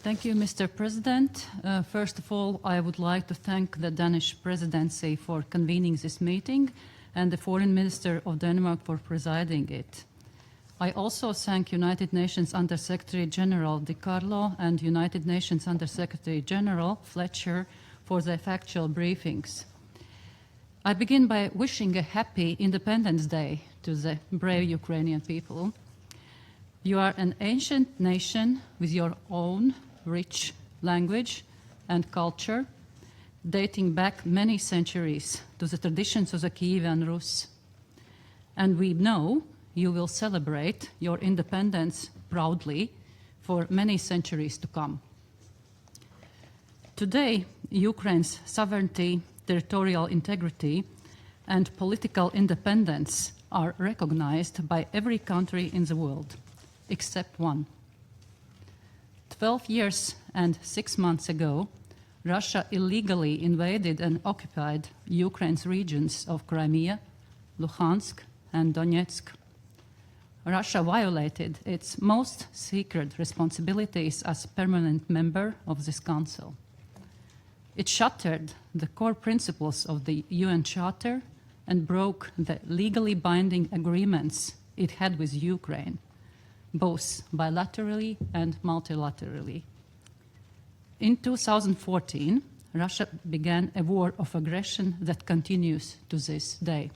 Thank you, Mr. President. First of all, I would like to thank the Danish presidency for convening this meeting and the Foreign Minister of Denmark for presiding it. I also thank United Nations Under-Secretary General Di Carlo and United Nations Under-Secretary General Fletcher for their factual briefings. I begin by wishing a happy Independence Day to the brave Ukrainian people. You are an ancient nation with your own rich language and culture, dating back many centuries to the traditions of the Kievan Rus. And we know you will celebrate your independence proudly for many centuries to come. Today, Ukraine's sovereignty, territorial integrity, and political independence are recognized by every country in the world, except one. 12 years and 6 months ago, Russia illegally invaded and occupied Ukraine's regions of Crimea, Luhansk, and Donetsk. Russia violated its most secret responsibilities as permanent member of this council. It shattered the core principles of the UN Charter and broke the legally binding agreements it had with Ukraine, both bilaterally and multilaterally. In 2014, Russia began a war of aggression that continues to this day.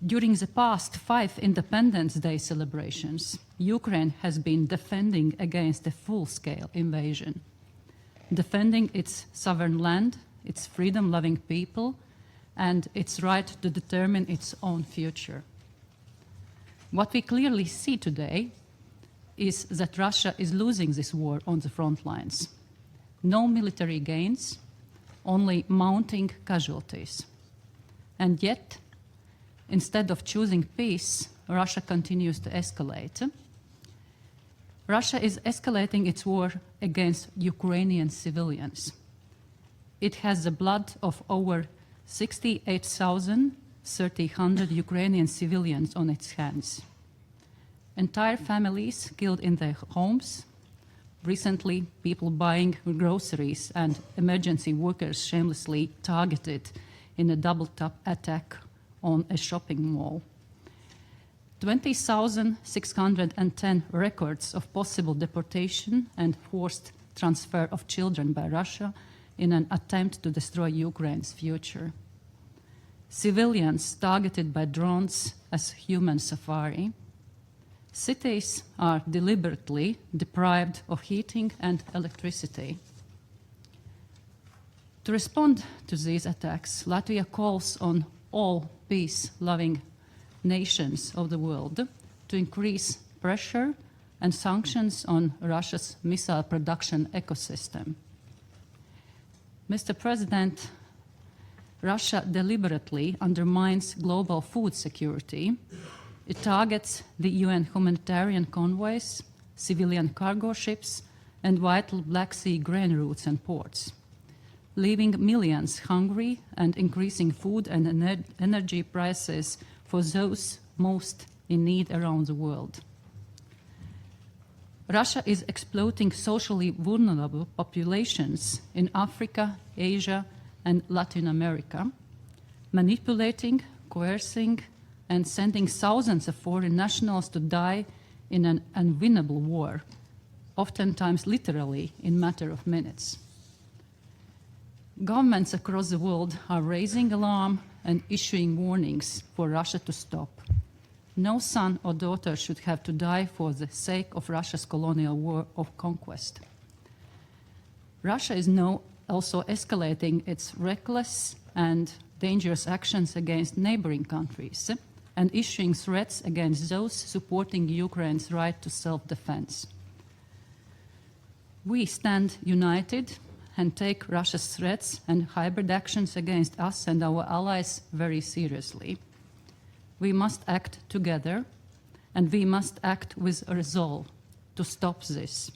During the past 5 Independence Day celebrations, Ukraine has been defending against a full-scale invasion, defending its sovereign land, its freedom-loving people, and its right to determine its own future. What we clearly see today is that Russia is losing this war on the front lines. No military gains, only mounting casualties. And yet, instead of choosing peace, Russia continues to escalate. Russia is escalating its war against Ukrainian civilians. It has the blood of over 68,300 Ukrainian civilians on its hands. Entire families killed in their homes. Recently, people buying groceries and emergency workers shamelessly targeted in a double-tap attack on a shopping mall. 20,610 records of possible deportation and forced transfer of children by Russia in an attempt to destroy Ukraine's future. Civilians targeted by drones as human safari. Cities are deliberately deprived of heating and electricity. To respond to these attacks, Latvia calls on all peace-loving nations of the world to increase pressure and sanctions on Russia's missile production ecosystem. Mr. President, Russia deliberately undermines global food security. It targets the UN humanitarian convoys, civilian cargo ships, and vital Black Sea grain routes and ports, leaving millions hungry and increasing food and energy prices for those most in need around the world. Russia is exploiting socially vulnerable populations in Africa, Asia, and Latin America, manipulating, coercing, and sending thousands of foreign nationals to die in an unwinnable war, oftentimes literally in a matter of minutes. Governments across the world are raising alarm and issuing warnings for Russia to stop. No son or daughter should have to die for the sake of Russia's colonial war of conquest. Russia is now also escalating its reckless and dangerous actions against neighboring countries and issuing threats against those supporting Ukraine's right to self-defense. We stand united and take Russia's threats and hybrid actions against us and our allies very seriously. We must act together, and we must act with resolve to stop this.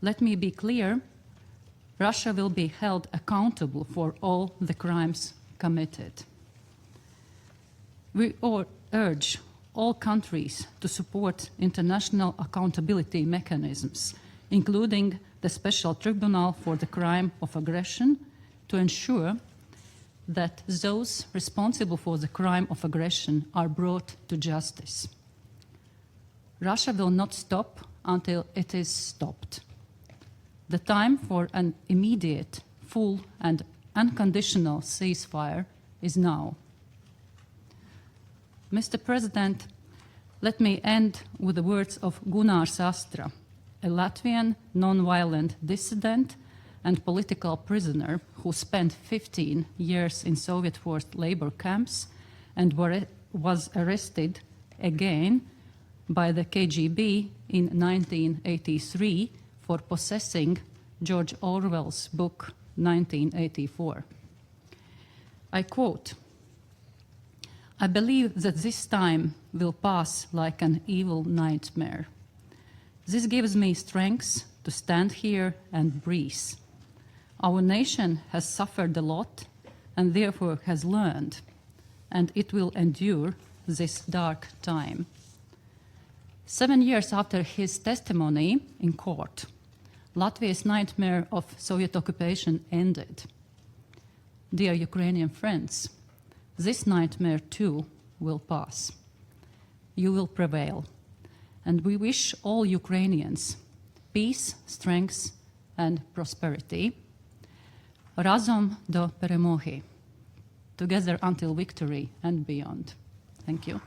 Let me be clear, Russia will be held accountable for all the crimes committed. We urge all countries to support international accountability mechanisms, including the Special Tribunal for the Crime of Aggression, to ensure that those responsible for the crime of aggression are brought to justice. Russia will not stop until it is stopped. The time for an immediate, full, and unconditional ceasefire is now. Mr. President, let me end with the words of Gunārs Astra, a Latvian non-violent dissident and political prisoner who spent 15 years in Soviet forced labor camps and was arrested again by the KGB in 1983 for possessing George Orwell's book 1984. I quote, "I believe that this time will pass like an evil nightmare. This gives me strength to stand here and breathe. Our nation has suffered a lot and therefore has learned, and it will endure this dark time." 7 years after his testimony in court, Latvia's nightmare of Soviet occupation ended. Dear Ukrainian friends, this nightmare too will pass. You will prevail, and we wish all Ukrainians peace, strength, and prosperity. Razom do peremohi, together until victory and beyond. Thank you.